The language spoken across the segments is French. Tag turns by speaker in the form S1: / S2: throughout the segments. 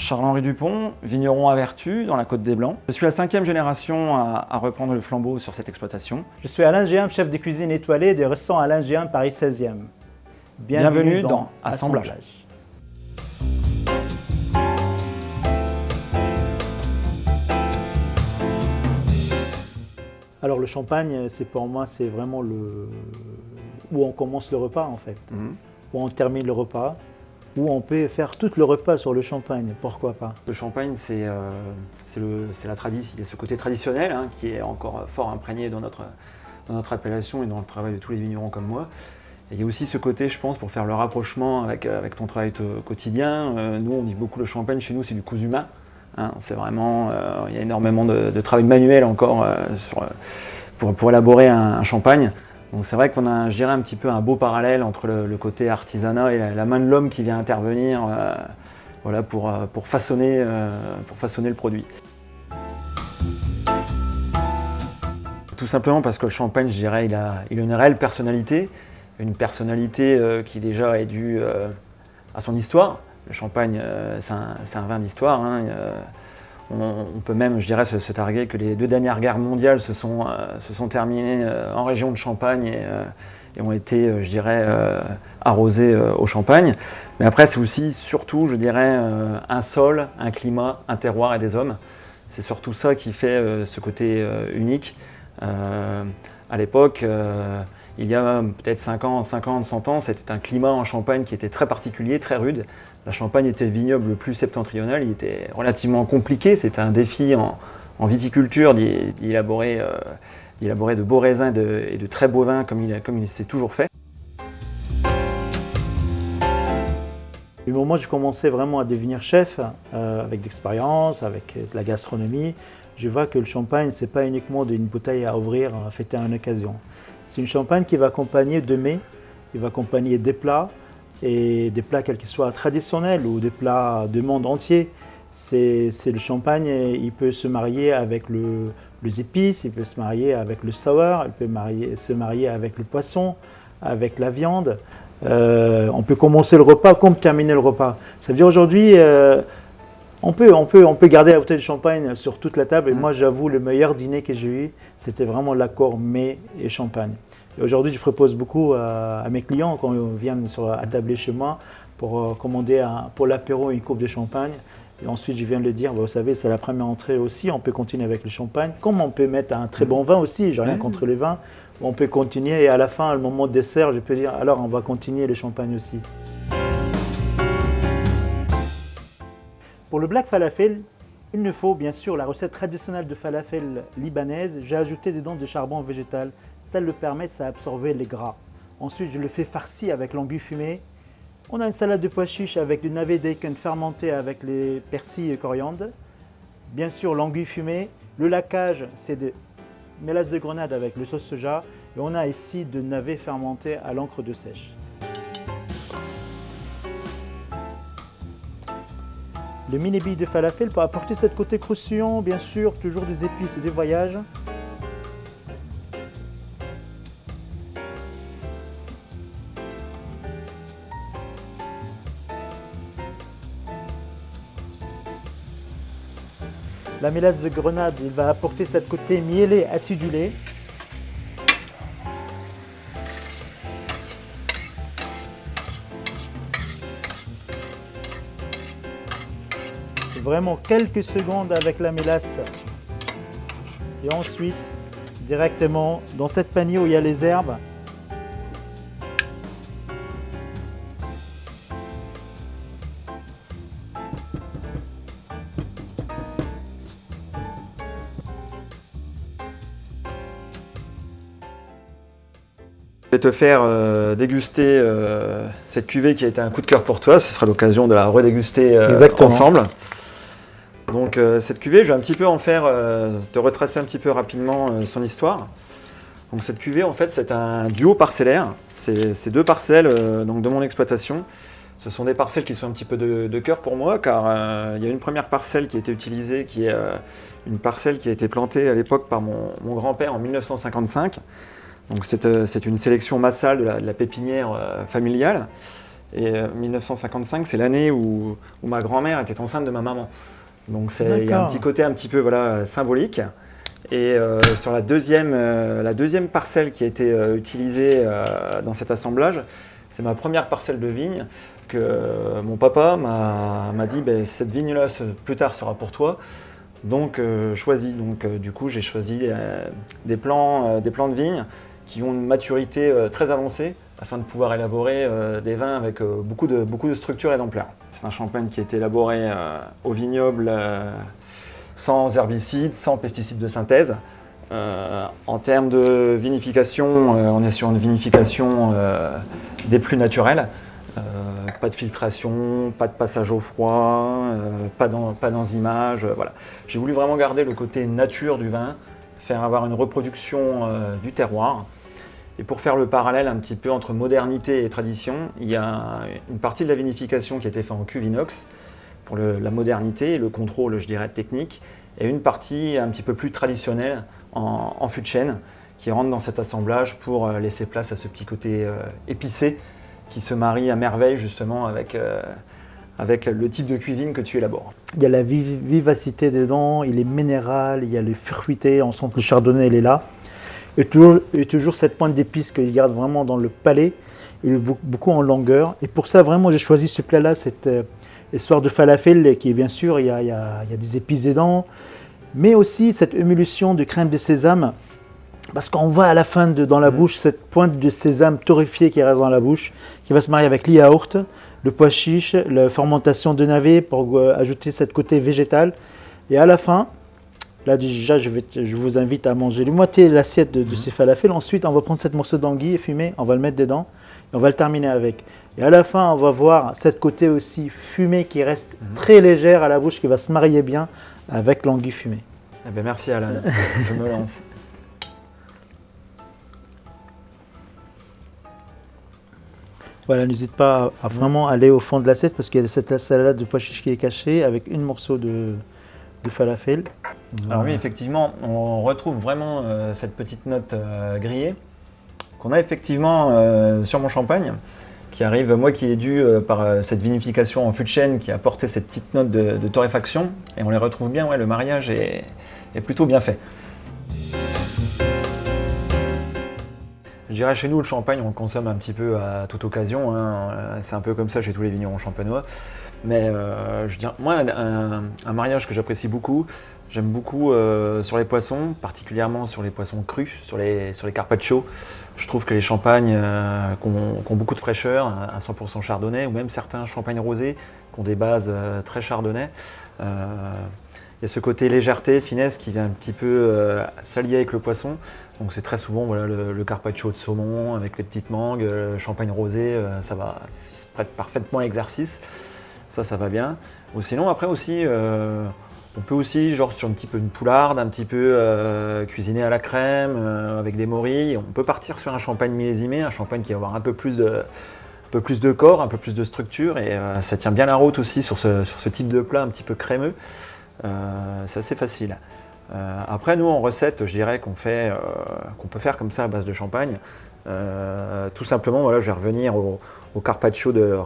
S1: Charles-Henri Dupont, vigneron à Vertus, dans la Côte des Blancs. Je suis la 5e génération à reprendre le flambeau sur cette exploitation.
S2: Je suis Alain Géham, chef de cuisine étoilé des restaurants Alain Géham, Paris 16e.
S1: Bienvenue dans Assemblage.
S2: Alors le champagne, c'est pour moi, c'est vraiment où on commence le repas en fait, où on termine le repas, où on peut faire tout le repas sur le champagne, pourquoi pas.
S1: Le champagne, c'est la tradition, il y a ce côté traditionnel qui est encore fort imprégné dans notre appellation et dans le travail de tous les vignerons comme moi. Et il y a aussi ce côté, je pense, pour faire le rapprochement avec ton travail quotidien. Nous, on dit beaucoup le champagne, chez nous, c'est du cousu humain. C'est vraiment, il y a énormément de travail manuel encore pour élaborer un champagne. Donc c'est vrai qu'on a, je dirais, un petit peu un beau parallèle entre le côté artisanat et la main de l'homme qui vient intervenir voilà, pour façonner le produit. Tout simplement parce que le champagne, je dirais, il a une réelle personnalité. Une personnalité qui déjà est due à son histoire. Le champagne, c'est un vin d'histoire. On peut même, je dirais, se targuer que les 2 dernières guerres mondiales se sont terminées en région de Champagne et ont été, je dirais, arrosées au champagne. Mais après, c'est aussi, surtout, je dirais, un sol, un climat, un terroir et des hommes. C'est surtout ça qui fait ce côté unique. À l'époque, il y a peut-être 50, 100 ans, c'était un climat en Champagne qui était très particulier, très rude. La Champagne était le vignoble le plus septentrional, il était relativement compliqué. C'était un défi en viticulture d'y élaborer de beaux raisins et de très beaux vins comme il s'est toujours fait.
S2: Du moment où j'ai commencé vraiment à devenir chef, avec d'expérience, avec de la gastronomie, je vois que le champagne, ce n'est pas uniquement une bouteille à ouvrir, à fêter à une occasion. C'est une champagne qui va accompagner de mets, qui va accompagner des plats, et des plats quels qu'ils soient traditionnels ou des plats du monde entier. C'est le champagne, il peut se marier avec les épices, il peut se marier avec le sour, il peut se marier avec le poisson, avec la viande. On peut commencer le repas comme terminer le repas. Ça veut dire aujourd'hui, on peut garder la bouteille de champagne sur toute la table. Et moi, j'avoue, le meilleur dîner que j'ai eu, c'était vraiment l'accord mets et champagne. Et aujourd'hui, je propose beaucoup à mes clients, quand ils viennent attabler chez moi, pour commander pour l'apéro une coupe de champagne. Et ensuite, je viens de le dire, vous savez, c'est la première entrée aussi, on peut continuer avec le champagne. Comme on peut mettre un très bon vin aussi, j'ai rien contre les vins, on peut continuer. Et à la fin, au moment de dessert, je peux dire, alors on va continuer le champagne aussi. Pour le black falafel, il nous faut bien sûr la recette traditionnelle de falafel libanaise. J'ai ajouté des dents de charbon végétal. Ça le permet de absorber les gras. Ensuite, je le fais farci avec l'anguille fumée. On a une salade de pois chiches avec du navet bacon fermenté avec les persil et coriandre. Bien sûr, l'anguille fumée. Le laquage, c'est de mélasse de grenade avec le sauce soja. Et on a ici de navet fermenté à l'encre de sèche. Le mini billes de falafel pour apporter cette côté croustillant, bien sûr, toujours des épices et des voyages. La mélasse de grenade, il va apporter cette côté mielé, acidulé. Vraiment quelques secondes avec la mélasse et ensuite directement dans cette panier où il y a les herbes.
S1: Je vais te faire déguster cette cuvée qui a été un coup de cœur pour toi. Ce sera l'occasion de la redéguster ensemble. Donc cette cuvée, je vais un petit peu te retracer un petit peu rapidement son histoire. Donc cette cuvée, en fait, c'est un duo parcellaire. C'est 2 parcelles donc de mon exploitation. Ce sont des parcelles qui sont un petit peu de cœur pour moi, car il y a une première parcelle qui a été utilisée, qui est une parcelle qui a été plantée à l'époque par mon grand-père en 1955. Donc c'est une sélection massale de la pépinière familiale. Et 1955, c'est l'année où ma grand-mère était enceinte de ma maman. Donc il y a un petit côté un petit peu symbolique. Et sur la deuxième parcelle qui a été utilisée dans cet assemblage, c'est ma première parcelle de vigne que mon papa m'a dit cette vigne-là plus tard sera pour toi. Donc choisis. Donc du coup j'ai choisi des plants de vigne qui ont une maturité très avancée afin de pouvoir élaborer des vins avec beaucoup de structure et d'ampleur. C'est un champagne qui a été élaboré au vignoble sans herbicides, sans pesticides de synthèse. En termes de vinification, on est sur une vinification des plus naturelles. Pas de filtration, pas de passage au froid, pas d'enzymage. Voilà. J'ai voulu vraiment garder le côté nature du vin, faire avoir une reproduction du terroir. Et pour faire le parallèle un petit peu entre modernité et tradition, il y a une partie de la vinification qui a été faite en cuve inox pour la modernité et le contrôle, je dirais, technique, et une partie un petit peu plus traditionnelle en fût de chêne qui rentre dans cet assemblage pour laisser place à ce petit côté épicé qui se marie à merveille justement avec le type de cuisine que tu élabores.
S2: Il y a la vivacité dedans, il est minéral, il y a les fruités, on sent que le chardonnay il est là. Et toujours cette pointe d'épices qu'il garde vraiment dans le palais, il est beaucoup en longueur. Et pour ça, vraiment, j'ai choisi ce plat-là, cette histoire de falafel, qui est bien sûr, il y a des épices dedans, mais aussi cette émulsion de crème de sésame, parce qu'on voit à la fin dans la bouche cette pointe de sésame torréfiée qui reste dans la bouche, qui va se marier avec le yaourt, le pois chiche, la fermentation de navet pour ajouter cette côté végétal. Et à la fin, là déjà, je vous invite à manger la moitié de l'assiette de ces falafels. Ensuite, on va prendre cette morceau d'anguille fumée, on va le mettre dedans et on va le terminer avec. Et à la fin, on va voir cette côté aussi fumée qui reste très légère à la bouche, qui va se marier bien avec l'anguille fumée.
S1: Eh bien, merci Alan, je me lance.
S2: Voilà, n'hésite pas à vraiment aller au fond de l'assiette parce qu'il y a cette salade de pois chiches qui est cachée avec une morceau de falafel.
S1: Alors oui, effectivement, on retrouve vraiment cette petite note grillée qu'on a effectivement sur mon champagne, qui arrive, moi qui est dû par cette vinification en fût de chêne qui a apporté cette petite note de torréfaction, et on les retrouve bien, le mariage est plutôt bien fait. Je dirais chez nous, le champagne, on le consomme un petit peu à toute occasion, c'est un peu comme ça chez tous les vignerons champenois. Mais je dirais, moi, un mariage que j'apprécie beaucoup, j'aime beaucoup sur les poissons, particulièrement sur les poissons crus, sur les carpaccio. Je trouve que les champagnes qui ont beaucoup de fraîcheur, à 100% chardonnay, ou même certains champagnes rosés qui ont des bases très chardonnay, il y a ce côté légèreté, finesse qui vient un petit peu s'allier avec le poisson. Donc c'est très souvent le carpaccio de saumon avec les petites mangues, le champagne rosé, ça se prête parfaitement à l'exercice. Ça va bien. Ou sinon après aussi, on peut aussi genre sur une poularde, un petit peu cuisiner à la crème avec des morilles. On peut partir sur un champagne millésimé, un champagne qui va avoir un peu plus de corps, un peu plus de structure, et ça tient bien la route aussi sur ce type de plat un petit peu crémeux. C'est assez facile. Après, nous en recette, je dirais qu'on peut faire comme ça à base de champagne. Tout simplement, je vais revenir au carpaccio de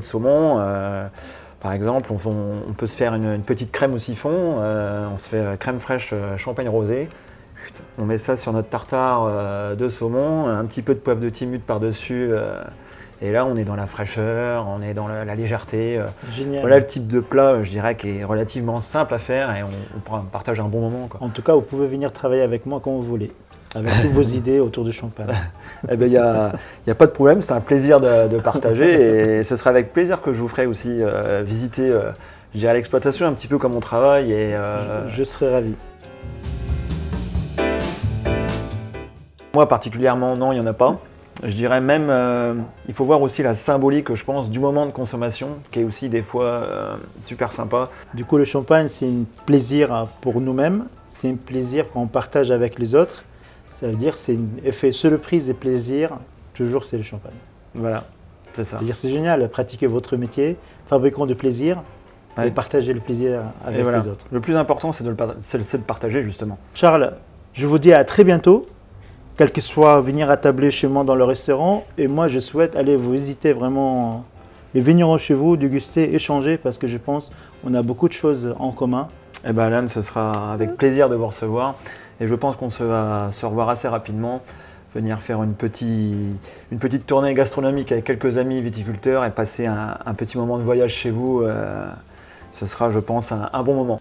S1: saumon. Par exemple, on peut se faire une petite crème au siphon. On se fait crème fraîche champagne rosé. On met ça sur notre tartare de saumon, un petit peu de poivre de Timut par-dessus. Et là, on est dans la fraîcheur, on est dans la légèreté.
S2: Génial.
S1: Voilà le type de plat, je dirais, qui est relativement simple à faire et on partage un bon moment, quoi.
S2: En tout cas, vous pouvez venir travailler avec moi quand vous voulez, avec toutes vos idées autour du champagne.
S1: Eh bien, il n'y a pas de problème, c'est un plaisir de partager et ce sera avec plaisir que je vous ferai aussi visiter je dirais, l'exploitation, un petit peu comme on travaille.
S2: Je serai ravi.
S1: Moi, particulièrement, non, il n'y en a pas. Je dirais même, il faut voir aussi la symbolique, je pense, du moment de consommation, qui est aussi des fois super sympa.
S2: Du coup, le champagne, c'est un plaisir pour nous-mêmes, c'est un plaisir qu'on partage avec les autres. Ça veut dire que c'est un effet surprise et plaisir, toujours c'est le champagne.
S1: Voilà, c'est ça.
S2: C'est-à-dire c'est génial, pratiquer votre métier, fabricant de plaisir, et partager le plaisir avec les autres.
S1: Le plus important, c'est de partager justement.
S2: Charles, je vous dis à très bientôt. quel que soit, venir à tabler chez moi dans le restaurant. Et moi, je souhaite aller vous visiter vraiment, les vignerons chez vous, déguster, échanger, parce que je pense qu'on a beaucoup de choses en commun.
S1: Eh ben Alan, ce sera avec plaisir de vous recevoir. Et je pense qu'on va se revoir assez rapidement. Venir faire une petite tournée gastronomique avec quelques amis viticulteurs et passer un petit moment de voyage chez vous. Ce sera, je pense, un bon moment.